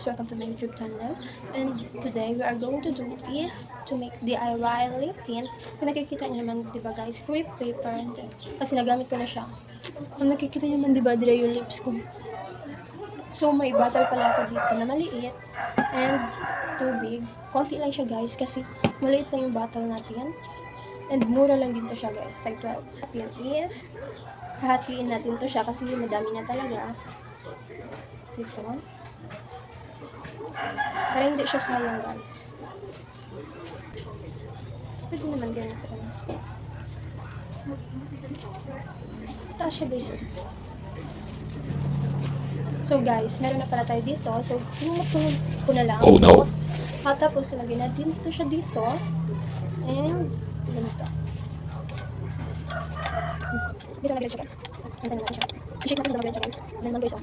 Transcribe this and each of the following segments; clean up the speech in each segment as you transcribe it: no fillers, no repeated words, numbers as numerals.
welcome to my YouTube channel. And today we are going to do is to make DIY lip tint. Kung nakikita niyo naman, di ba guys, crepe paper. Kasi nagamit ko na siya. Kung nakikita niyo naman, di ba, dry yung lips ko. So may bottle pala ako dito na maliit and tubig. Konti lang siya guys kasi maliit lang yung bottle natin. And mura lang din to siya guys. Tag 12. Natin is hahatiin natin to siya kasi madami na talaga. Dito. Para hindi siya sayang guys. Pwede naman ganito. Taas siya guys. So guys, meron na pala tayo dito. So, pinutulog ko na lang. Oh no! At tapos, lagyan natin ito siya dito. And, ganito. Dito na siya guys. Antayin natin siya. I-shake natin ito na guys. Then naman guys,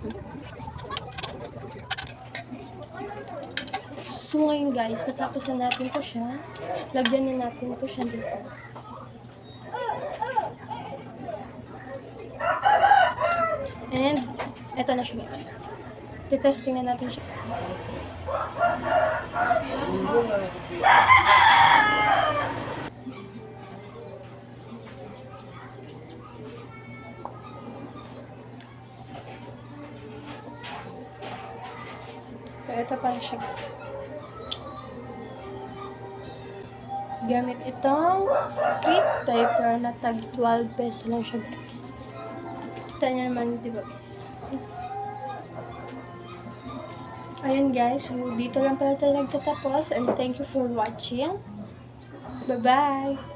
So ngayon guys, natapos na natin ito siya. Lagyan na natin ito siya dito. And, eto na siya guys. Testing na natin siya. So, eto pa siya guys. Gamit itong crepe paper na tag 12 pesos lang siya guys. Kita niyo naman, diba guys? Ayun guys, so dito lang pala tayo nagtatapos and thank you for watching. Bye-bye!